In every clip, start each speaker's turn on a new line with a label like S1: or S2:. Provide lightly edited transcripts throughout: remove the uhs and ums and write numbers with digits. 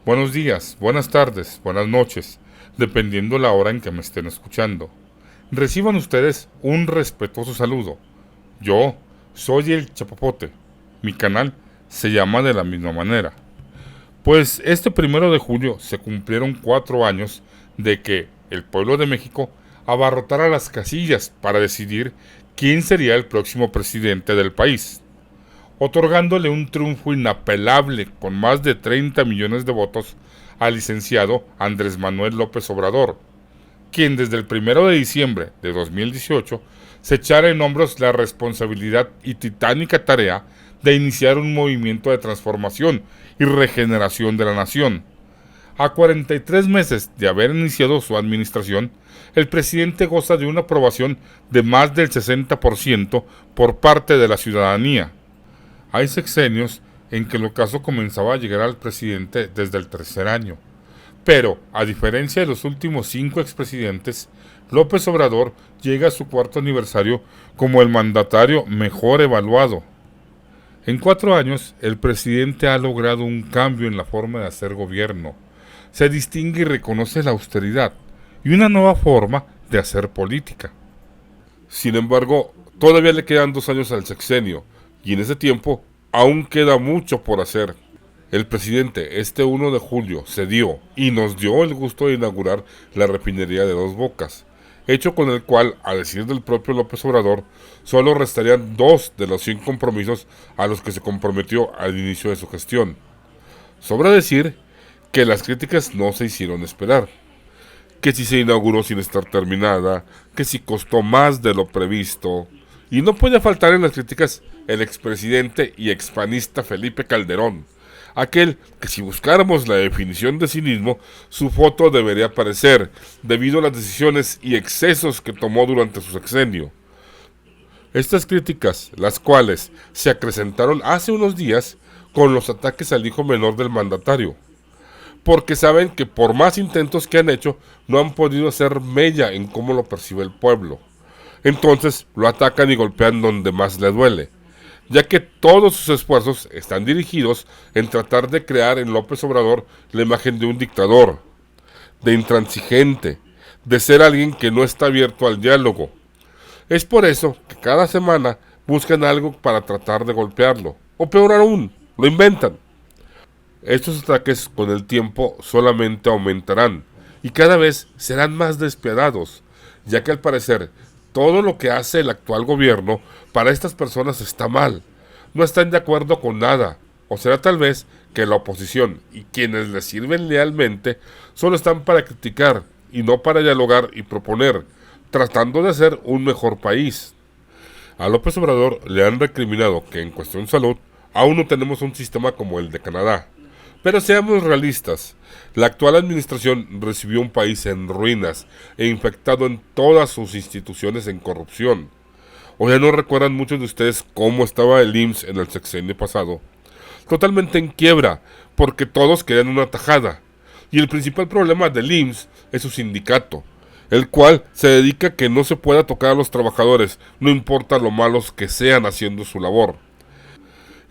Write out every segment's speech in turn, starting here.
S1: Buenos días, buenas tardes, buenas noches, dependiendo la hora en que me estén escuchando. Reciban ustedes un respetuoso saludo. Yo soy el Chapapote. Mi canal se llama de la misma manera. Pues este 1 de julio se cumplieron 4 años de que el pueblo de México abarrotara las casillas para decidir quién sería el próximo presidente del país, otorgándole un triunfo inapelable con más de 30 millones de votos al licenciado Andrés Manuel López Obrador, quien desde el 1 de diciembre de 2018 se echara en hombros la responsabilidad y titánica tarea de iniciar un movimiento de transformación y regeneración de la nación. A 43 meses de haber iniciado su administración, el presidente goza de una aprobación de más del 60% por parte de la ciudadanía. Hay sexenios en que el ocaso comenzaba a llegar al presidente desde el tercer año. Pero, a diferencia de los últimos 5 expresidentes, López Obrador llega a su cuarto aniversario como el mandatario mejor evaluado. En 4 años, el presidente ha logrado un cambio en la forma de hacer gobierno. Se distingue y reconoce la austeridad y una nueva forma de hacer política. Sin embargo, todavía le quedan 2 años al sexenio, y en ese tiempo aún queda mucho por hacer. El presidente este 1 de julio se dio y nos dio el gusto de inaugurar la refinería de Dos Bocas, hecho con el cual, a decir del propio López Obrador, solo restarían 2 de los 100 compromisos a los que se comprometió al inicio de su gestión. Sobra decir que las críticas no se hicieron esperar, que si se inauguró sin estar terminada, que si costó más de lo previsto. Y no puede faltar en las críticas el expresidente y expanista Felipe Calderón, aquel que si buscáramos la definición de cinismo, su foto debería aparecer, debido a las decisiones y excesos que tomó durante su sexenio. Estas críticas, las cuales se acrecentaron hace unos días con los ataques al hijo menor del mandatario, porque saben que por más intentos que han hecho, no han podido hacer mella en cómo lo percibe el pueblo. Entonces lo atacan y golpean donde más le duele, ya que todos sus esfuerzos están dirigidos en tratar de crear en López Obrador la imagen de un dictador, de intransigente, de ser alguien que no está abierto al diálogo. Es por eso que cada semana buscan algo para tratar de golpearlo, o peor aún, lo inventan. Estos ataques con el tiempo solamente aumentarán y cada vez serán más despiadados, ya que al parecer todo lo que hace el actual gobierno para estas personas está mal. No están de acuerdo con nada, o será tal vez que la oposición y quienes le sirven lealmente solo están para criticar y no para dialogar y proponer, tratando de hacer un mejor país. A López Obrador le han recriminado que en cuestión de salud aún no tenemos un sistema como el de Canadá. Pero seamos realistas, la actual administración recibió un país en ruinas e infectado en todas sus instituciones en corrupción. O ya no recuerdan muchos de ustedes cómo estaba el IMSS en el sexenio pasado. Totalmente en quiebra, porque todos querían una tajada. Y el principal problema del IMSS es su sindicato, el cual se dedica a que no se pueda tocar a los trabajadores, no importa lo malos que sean haciendo su labor.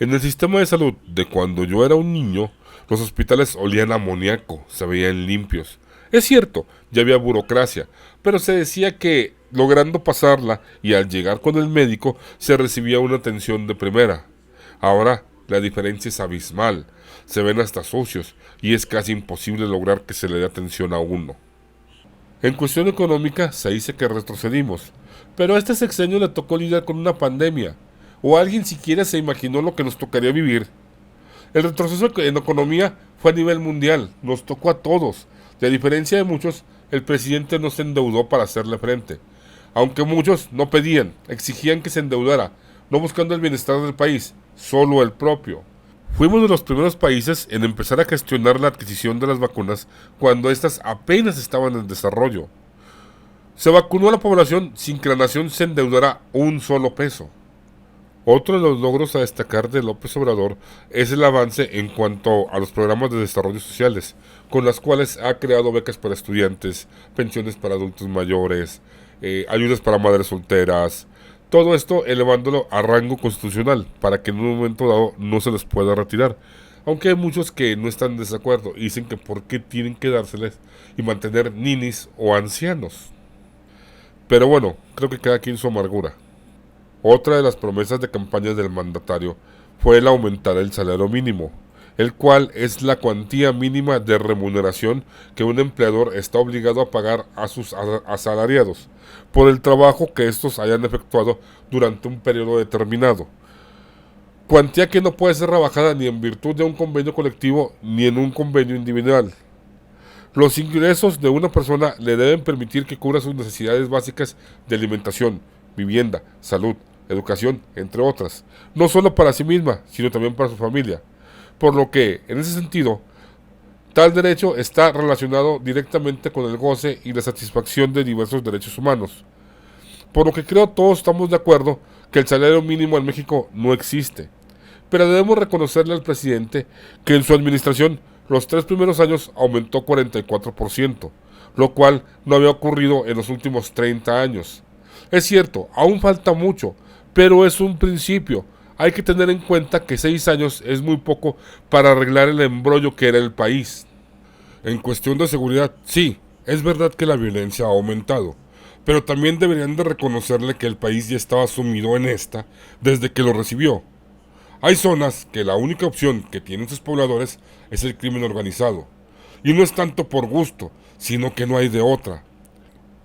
S1: En el sistema de salud de cuando yo era un niño, los hospitales olían a amoníaco, se veían limpios. Es cierto, ya había burocracia, pero se decía que, logrando pasarla y al llegar con el médico, se recibía una atención de primera. Ahora, la diferencia es abismal, se ven hasta sucios, y es casi imposible lograr que se le dé atención a uno. En cuestión económica, se dice que retrocedimos, pero a este sexenio le tocó lidiar con una pandemia, o alguien siquiera se imaginó lo que nos tocaría vivir. El retroceso en economía fue a nivel mundial, nos tocó a todos, y a diferencia de muchos, el presidente no se endeudó para hacerle frente, aunque muchos no pedían, exigían que se endeudara, no buscando el bienestar del país, solo el propio. Fuimos de los primeros países en empezar a gestionar la adquisición de las vacunas cuando éstas apenas estaban en desarrollo. Se vacunó a la población sin que la nación se endeudara un solo peso. Otro de los logros a destacar de López Obrador es el avance en cuanto a los programas de desarrollo sociales, con las cuales ha creado becas para estudiantes, pensiones para adultos mayores, ayudas para madres solteras, todo esto elevándolo a rango constitucional para que en un momento dado no se les pueda retirar,
S2: aunque hay muchos que no están en desacuerdo y dicen que por qué tienen que dárseles y mantener ninis o ancianos. Pero bueno, creo que cada quien su amargura. Otra de las promesas de campaña del mandatario fue el aumentar el salario mínimo, el cual es la cuantía mínima de remuneración que un empleador está obligado a pagar a sus asalariados por el trabajo que estos hayan efectuado durante un periodo determinado. Cuantía que no puede ser rebajada ni en virtud de un convenio colectivo ni en un convenio individual. Los ingresos de una persona le deben permitir que cubra sus necesidades básicas de alimentación, vivienda, salud, educación, entre otras, no solo para sí misma, sino también para su familia. Por lo que, en ese sentido, tal derecho está relacionado directamente con el goce y la satisfacción de diversos derechos humanos. Por lo que creo todos estamos de acuerdo que el salario mínimo en México no existe. Pero debemos reconocerle al presidente que en su administración los 3 primeros años aumentó 44%, lo cual no había ocurrido en los últimos 30 años. Es cierto, aún falta mucho, pero es un principio. Hay que tener en cuenta que 6 años es muy poco para arreglar el embrollo que era el país. En cuestión de seguridad, sí, es verdad que la violencia ha aumentado, pero también deberían de reconocerle que el país ya estaba sumido en esta desde que lo recibió. Hay zonas que la única opción que tienen sus pobladores es el crimen organizado. Y no es tanto por gusto, sino que no hay de otra.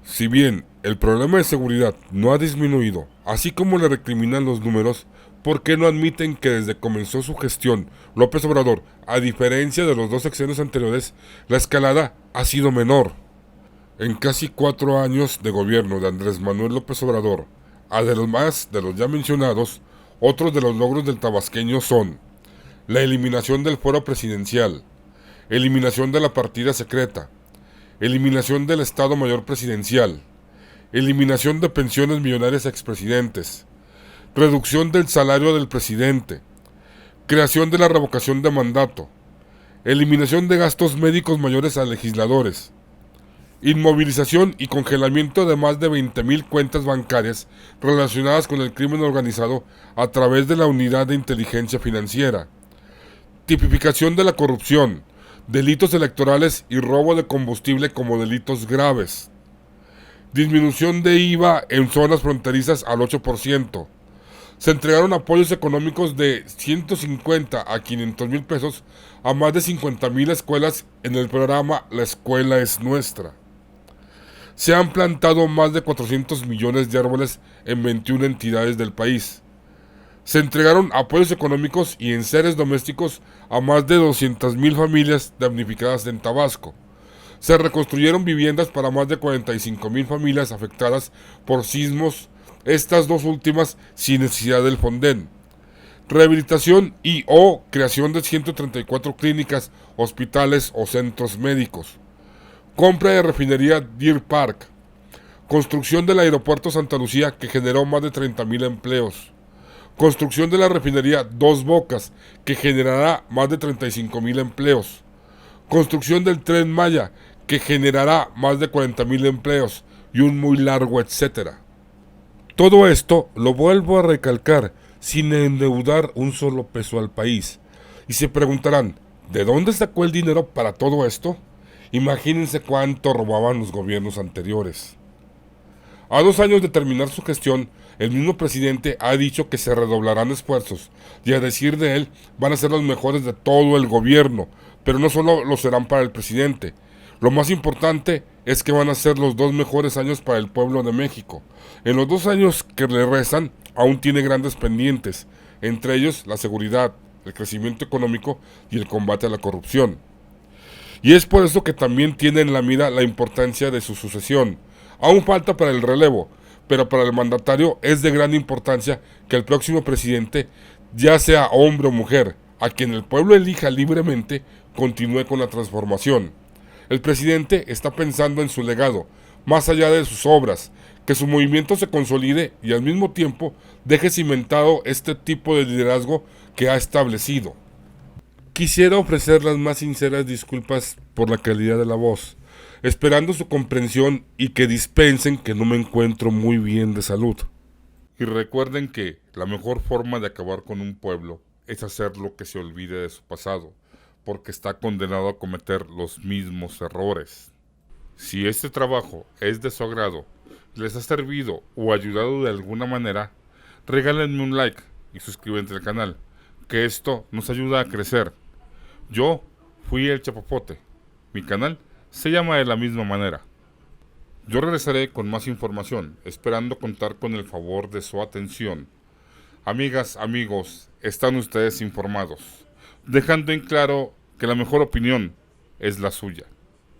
S2: Si bien el problema de seguridad no ha disminuido, así como le recriminan los números, ¿por qué no admiten que desde comenzó su gestión López Obrador, a diferencia de los 2 sexenios anteriores, la escalada ha sido menor? En casi 4 años de gobierno de Andrés Manuel López Obrador, además de los ya mencionados, otros de los logros del tabasqueño son la eliminación del fuero presidencial, eliminación de la partida secreta, eliminación del Estado Mayor Presidencial, eliminación de pensiones millonarias a expresidentes, reducción del salario del presidente, creación de la revocación de mandato, eliminación de gastos médicos mayores a legisladores, inmovilización y congelamiento de más de 20,000 cuentas bancarias relacionadas con el crimen organizado a través de la Unidad de Inteligencia Financiera, tipificación de la corrupción, delitos electorales y robo de combustible como delitos graves, disminución de IVA en zonas fronterizas al 8%. Se entregaron apoyos económicos de 150 a 500 mil pesos a más de 50,000 escuelas en el programa La Escuela es Nuestra. Se han plantado más de 400 millones de árboles en 21 entidades del país. Se entregaron apoyos económicos y enseres domésticos a más de 200,000 familias damnificadas en Tabasco. Se reconstruyeron viviendas para más de 45,000 familias afectadas por sismos, estas dos últimas sin necesidad del Fonden. Rehabilitación y o creación de 134 clínicas, hospitales o centros médicos. Compra de refinería Deer Park. Construcción del aeropuerto Santa Lucía que generó más de 30,000 empleos. Construcción de la refinería Dos Bocas que generará más de 35,000 empleos. Construcción del Tren Maya que generará más de 40,000 empleos y un muy largo etcétera. Todo esto lo vuelvo a recalcar sin endeudar un solo peso al país. Y se preguntarán, ¿de dónde sacó el dinero para todo esto? Imagínense cuánto robaban los gobiernos anteriores. A 2 años de terminar su gestión, el mismo presidente ha dicho que se redoblarán esfuerzos, y a decir de él, van a ser los mejores de todo el gobierno, pero no solo lo serán para el presidente. Lo más importante es que van a ser los 2 mejores años para el pueblo de México. En los 2 años que le restan, aún tiene grandes pendientes, entre ellos la seguridad, el crecimiento económico y el combate a la corrupción. Y es por eso que también tiene en la mira la importancia de su sucesión. Aún falta para el relevo, pero para el mandatario es de gran importancia que el próximo presidente, ya sea hombre o mujer, a quien el pueblo elija libremente, continúe con la transformación. El presidente está pensando en su legado, más allá de sus obras, que su movimiento se consolide y al mismo tiempo deje cimentado este tipo de liderazgo que ha establecido. Quisiera ofrecer las más sinceras disculpas por la calidad de la voz, esperando su comprensión y que dispensen que no me encuentro muy bien de salud. Y recuerden que la mejor forma de acabar con un pueblo es hacer lo que se olvide de su pasado, porque está condenado a cometer los mismos errores. Si este trabajo es de su agrado, les ha servido o ayudado de alguna manera, regálenme un like y suscríbanse al canal, que esto nos ayuda a crecer. Yo fui el Chapapote. Mi canal se llama de la misma manera. Yo regresaré con más información, esperando contar con el favor de su atención. Amigas, amigos, están ustedes informados, dejando en claro que la mejor opinión es la suya.